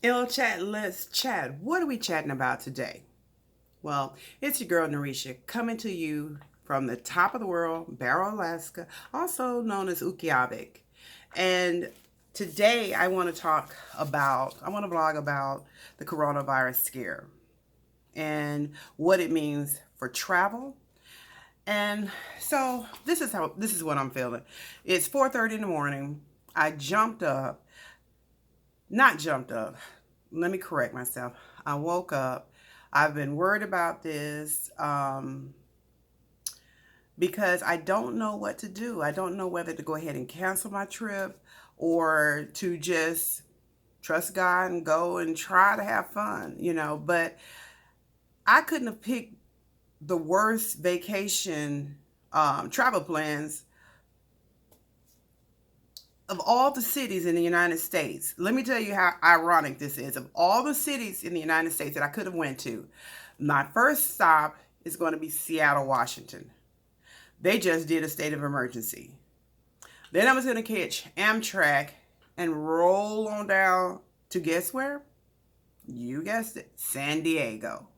Ill chat, let's chat. What are we chatting about today? Well, it's your girl Narisha coming to you from the top of the world, Barrow, Alaska, also known as Ukiyavik. And today I want to vlog about the coronavirus scare and what it means for travel. And so this is what I'm feeling. It's 4:30 in the morning. I jumped up, not jumped up. Let me correct myself. I woke up. I've been worried about this because I don't know what to do. I don't know whether to go ahead and cancel my trip or to just trust God and go and try to have fun. But I couldn't have picked the worst vacation travel plans of all the cities in the United States. Let me tell you how ironic this is. Of all the cities in the United States that I could have went to, my first stop is going to be Seattle, Washington. They just did a state of emergency. Then I was going to catch Amtrak and roll on down to guess where? You guessed it, San Diego.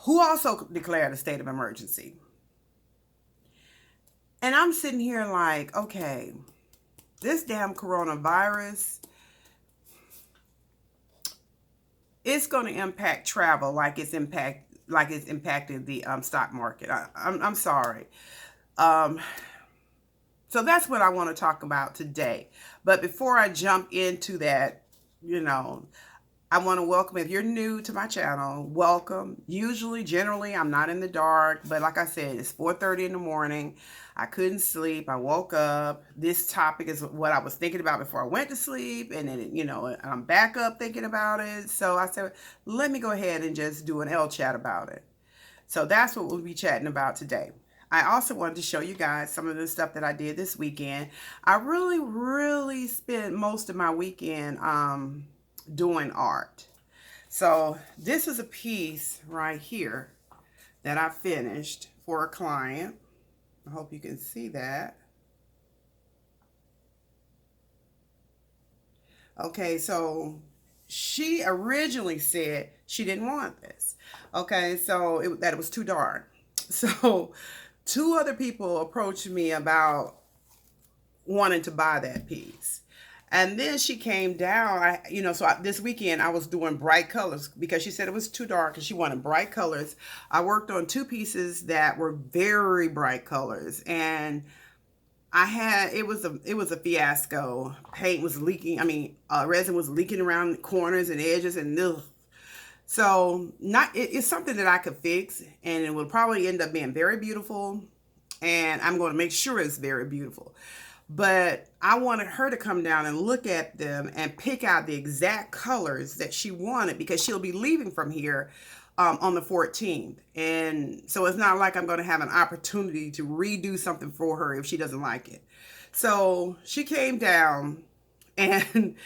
Who also declared a state of emergency. And I'm sitting here like, okay, this damn coronavirus, it's going to impact travel like it's impacted the stock market. I'm sorry. Um, so that's what I want to talk about today. But before I jump into that, I want to welcome, if you're new to my channel, welcome. Generally, I'm not in the dark, but like I said, it's 4:30 in the morning. I couldn't sleep. I woke up. This topic is what I was thinking about before I went to sleep, and then, I'm back up thinking about it. So I said, let me go ahead and just do an L chat about it. So that's what we'll be chatting about today. I also wanted to show you guys some of the stuff that I did this weekend. I really, really spent most of my weekend doing art. So this is a piece right here that I finished for a client. I hope you can see that. Okay, so she originally said she didn't want this. Okay, so that it was too dark. So two other people approached me about wanting to buy that piece. And then she came down, this weekend I was doing bright colors because she said it was too dark and she wanted bright colors. I worked on two pieces that were very bright colors, and it was a fiasco. Paint was leaking. Resin was leaking around corners and edges, and ugh. So it's something that I could fix, and it will probably end up being very beautiful, and I'm going to make sure it's very beautiful. But I wanted her to come down and look at them and pick out the exact colors that she wanted, because she'll be leaving from here on the 14th. And so it's not like I'm going to have an opportunity to redo something for her if she doesn't like it. So she came down and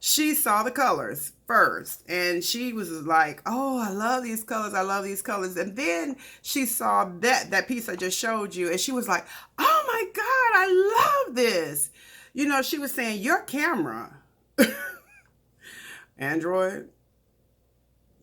she saw the colors first, and she was like, oh, I love these colors. I love these colors. And then she saw that piece I just showed you, and she was like, oh my God, I love this. She was saying, your camera, Android,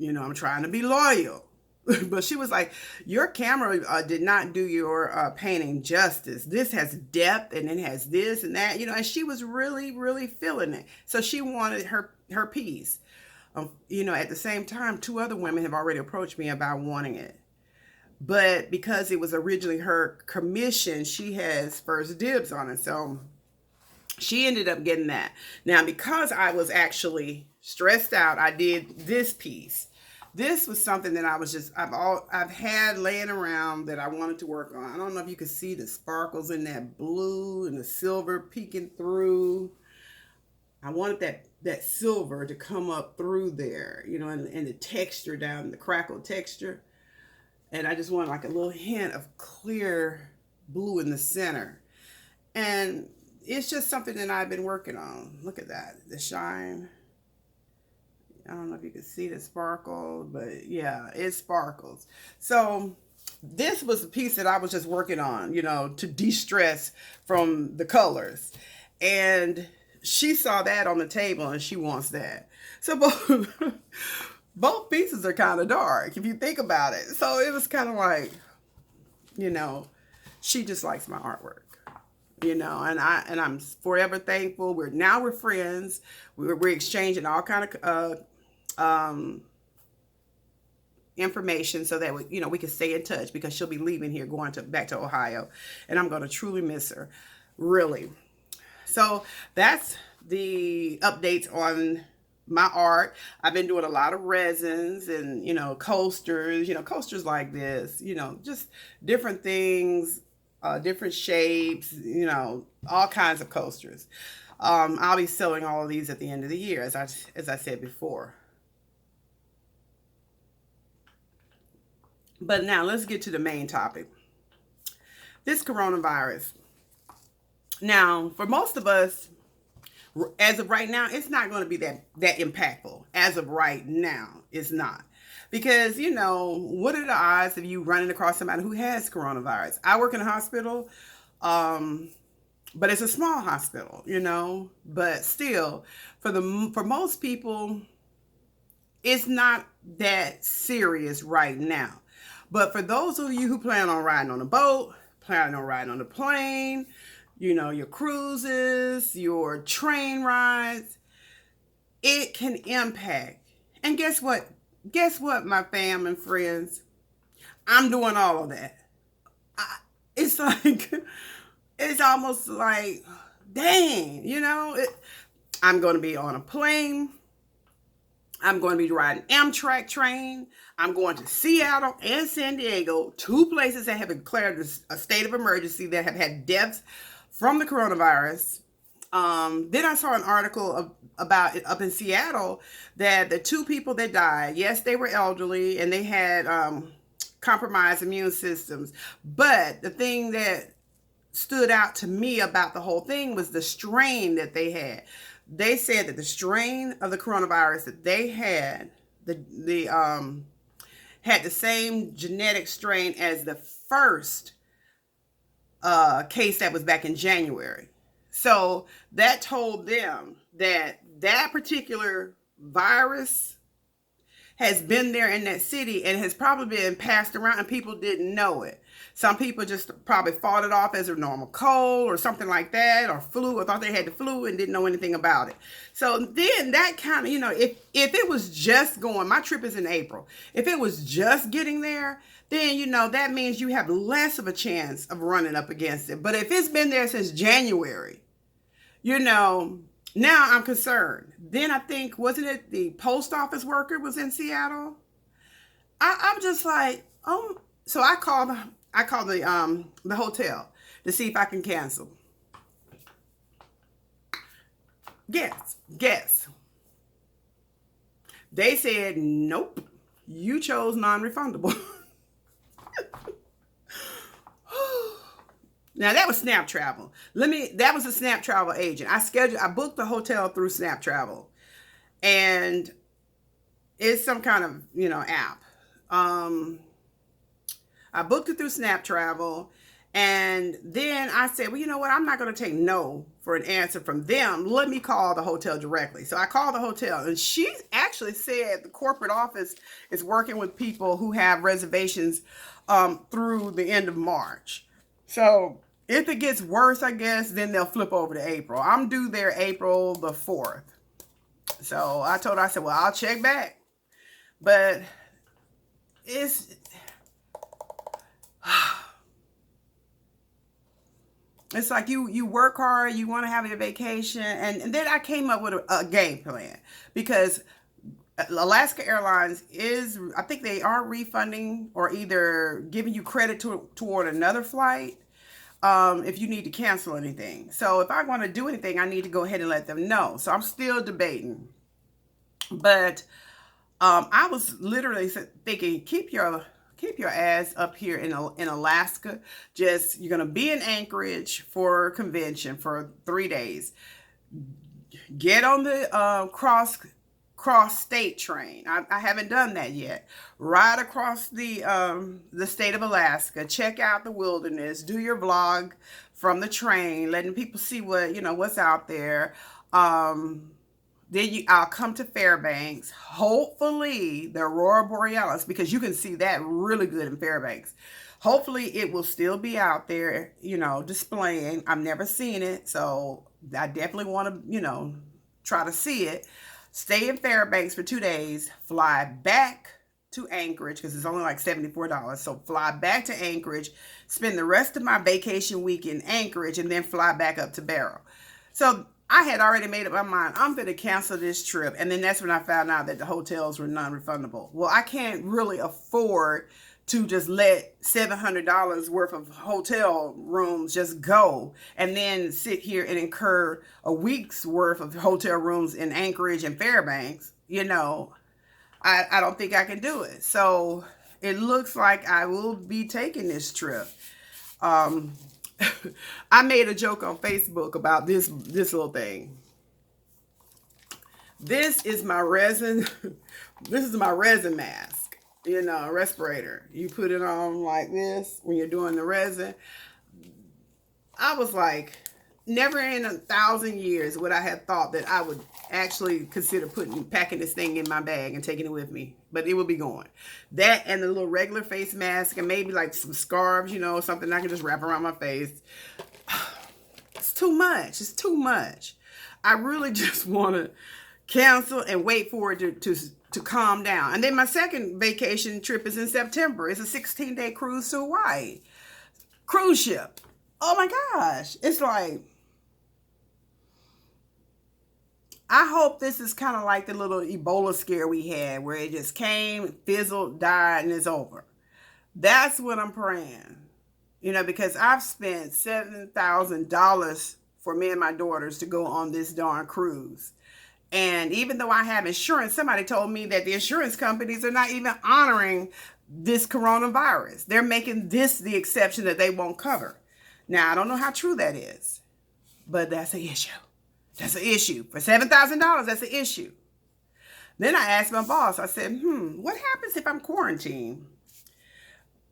I'm trying to be loyal. But she was like, your camera did not do your painting justice. This has depth, and it has this and that, and she was really, really feeling it. So she wanted her piece. At the same time, two other women have already approached me about wanting it. But because it was originally her commission, she has first dibs on it. So she ended up getting that. Now, because I was actually stressed out, I did this piece. This was something that I've had laying around that I wanted to work on. I don't know if you can see the sparkles in that blue and the silver peeking through. I wanted that silver to come up through there, and the texture down, the crackled texture. And I just wanted like a little hint of clear blue in the center. And it's just something that I've been working on. Look at that, the shine. I don't know if you can see the sparkle, but yeah, it sparkles. So this was a piece that I was just working on, to de-stress from the colors. And she saw that on the table and she wants that. So both both pieces are kind of dark if you think about it. So it was kind of like, you know, she just likes my artwork. And I'm forever thankful. We're friends. We're exchanging all kind of information so that we can stay in touch, because she'll be leaving here, going to back to Ohio, and I'm going to truly miss her, really. So that's the updates on my art. I've been doing a lot of resins and coasters, coasters like this, just different things, different shapes, all kinds of coasters. I'll be selling all of these at the end of the year, as I said before. But now let's get to the main topic. This coronavirus. Now, for most of us, as of right now, it's not going to be that impactful. As of right now, it's not. Because, what are the odds of you running across somebody who has coronavirus? I work in a hospital, but it's a small hospital, but still, for most people, it's not that serious right now. But for those of you who plan on riding on a boat, planning on riding on a plane, your cruises, your train rides, it can impact. And guess what? Guess what, my fam and friends? I'm doing all of that. It's like, it's almost like, dang, I'm going to be on a plane. I'm going to be riding Amtrak train. I'm going to Seattle and San Diego, two places that have declared a state of emergency, that have had deaths from the coronavirus. Then I saw an article about it up in Seattle, that the two people that died, yes, they were elderly and they had compromised immune systems. But the thing that stood out to me about the whole thing was the strain that they had. They said that the strain of the coronavirus that they had, had the same genetic strain as the first case that was back in January. So that told them that that particular virus has been there in that city and has probably been passed around, and people didn't know it. Some people just probably fought it off as a normal cold or something like that, or flu, or thought they had the flu and didn't know anything about it. So then that kind of, if it was just going, my trip is in April. If it was just getting there, then, that means you have less of a chance of running up against it. But if it's been there since January, now I'm concerned. Then I think, wasn't it the post office worker was in Seattle? I'm just like, oh. So I called the hotel to see if I can cancel. Guess. They said, nope, you chose non-refundable. Now that was Snap Travel. That was a Snap Travel agent. I booked the hotel through Snap Travel, and it's some kind of, app. I booked it through Snap Travel, and then I said, well, you know what? I'm not going to take no for an answer from them. Let me call the hotel directly. So I called the hotel, and she actually said the corporate office is working with people who have reservations through the end of March. So if it gets worse, I guess, then they'll flip over to April. I'm due there April the 4th. So I told her, I said, well, I'll check back. But it's like you work hard, you want to have a vacation, and then I came up with a game plan, because Alaska Airlines I think they are refunding or either giving you credit toward another flight if you need to cancel anything. So if I want to do anything, I need to go ahead and let them know. So I'm still debating. But I was literally thinking, keep your ass up here in Alaska. You're going to be in Anchorage for a convention for 3 days. Get on the cross state train. I haven't done that yet. Ride across the state of Alaska. Check out the wilderness. Do your vlog from the train, letting people see what's out there. Um, I'll come to Fairbanks. Hopefully, the Aurora Borealis, because you can see that really good in Fairbanks. Hopefully, it will still be out there, displaying. I've never seen it, so I definitely want to, try to see it. Stay in Fairbanks for 2 days, fly back to Anchorage because it's only like $74. So fly back to Anchorage, spend the rest of my vacation week in Anchorage, and then fly back up to Barrow. So I had already made up my mind. I'm going to cancel this trip. And then that's when I found out that the hotels were non-refundable. Well, I can't really afford to just let $700 worth of hotel rooms just go and then sit here and incur a week's worth of hotel rooms in Anchorage and Fairbanks. I don't think I can do it. So it looks like I will be taking this trip. I made a joke on Facebook about this little thing. This is my resin. This is my resin mask. Respirator. You put it on like this when you're doing the resin. I was like, never in 1,000 years would I have thought that I would actually consider packing this thing in my bag and taking it with me. But it will be going. That and the little regular face mask and maybe like some scarves, something I can just wrap around my face. It's too much. It's too much. I really just want to cancel and wait for it to calm down. And then my second vacation trip is in September. It's a 16-day cruise to Hawaii. Cruise ship. Oh my gosh. It's like, I hope this is kind of like the little Ebola scare we had where it just came, fizzled, died, and it's over. That's what I'm praying. Because I've spent $7,000 for me and my daughters to go on this darn cruise. And even though I have insurance, somebody told me that the insurance companies are not even honoring this coronavirus. They're making this the exception that they won't cover. Now, I don't know how true that is, but that's an issue. That's an issue. For $7,000, that's an issue. Then I asked my boss, I said, what happens if I'm quarantined?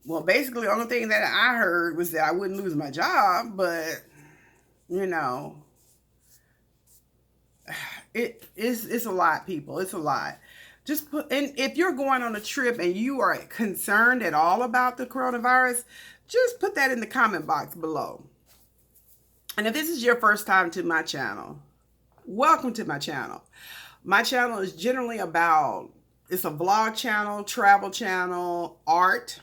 Well, basically, the only thing that I heard was that I wouldn't lose my job, but, it's a lot, people. It's a lot. And if you're going on a trip and you are concerned at all about the coronavirus, just put that in the comment box below. And if this is your first time to my channel, welcome to my channel. My channel is generally it's a vlog channel, travel channel, art.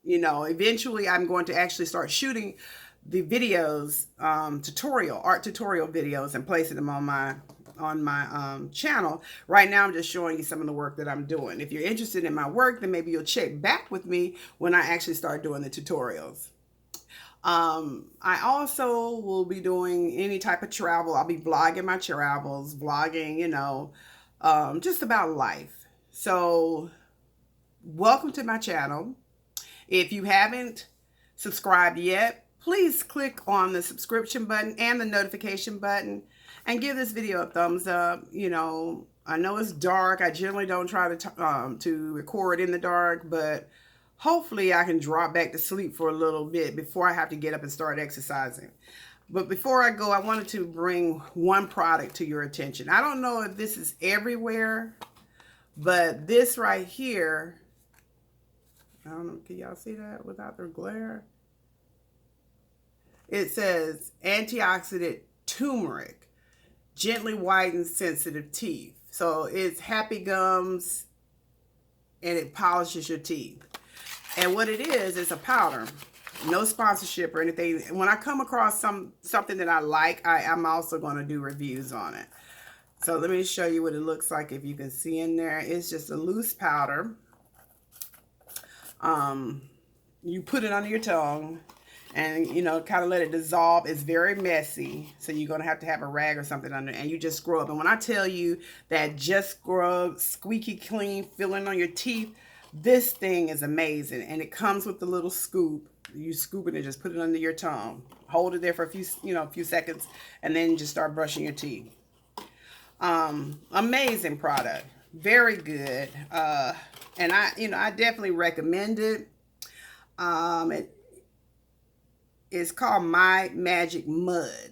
Eventually I'm going to actually start shooting the videos, art tutorial videos and placing them on my channel. Right now I'm just showing you some of the work that I'm doing. If you're interested in my work, then maybe you'll check back with me when I actually start doing the tutorials. I also will be doing any type of travel. I'll be vlogging my travels, vlogging, just about life. So welcome to my channel. If you haven't subscribed yet, please click on the subscription button and the notification button and give this video a thumbs up. I know it's dark. I generally don't try to record in the dark, but hopefully I can drop back to sleep for a little bit before I have to get up and start exercising. But before I go, I wanted to bring one product to your attention. I don't know if this is everywhere, but this right here, I don't know, can y'all see that without the glare? It says antioxidant turmeric, gently whitens sensitive teeth. So it's happy gums and it polishes your teeth. And what it is a powder. No sponsorship or anything. When I come across something that I like, I'm also going to do reviews on it. So let me show you what it looks like. If you can see in there, it's just a loose powder. You put it under your tongue and, kind of let it dissolve. It's very messy. So you're going to have a rag or something under, and you just scrub. And when I tell you that just scrub, squeaky clean feeling on your teeth, this thing is amazing. And it comes with the little scoop. You scoop it and just put it under your tongue. Hold it there for a few seconds, and then just start brushing your teeth. Amazing product. Very good. And I definitely recommend it. It's called My Magic Mud.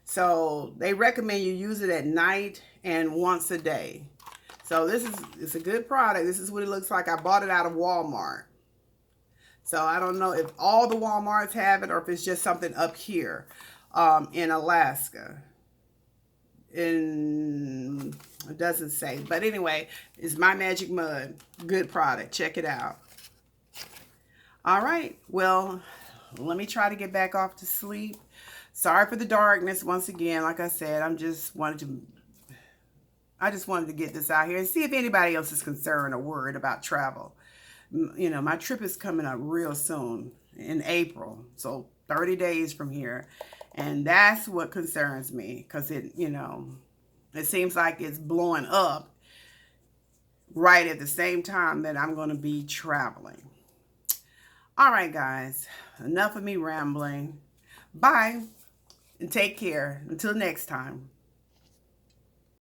So they recommend you use it at night and once a day. So it's a good product. This is what it looks like. I bought it out of Walmart. So I don't know if all the Walmarts have it or if it's just something up here in Alaska. It doesn't say. But anyway, it's My Magic Mud. Good product. Check it out. All right. Well, let me try to get back off to sleep. Sorry for the darkness once again. Like I said, I just wanted to get this out here and see if anybody else is concerned or worried about travel. You know, my trip is coming up real soon in April. So 30 days from here. And that's what concerns me because it seems like it's blowing up right at the same time that I'm going to be traveling. All right, guys, enough of me rambling. Bye and take care. Until next time.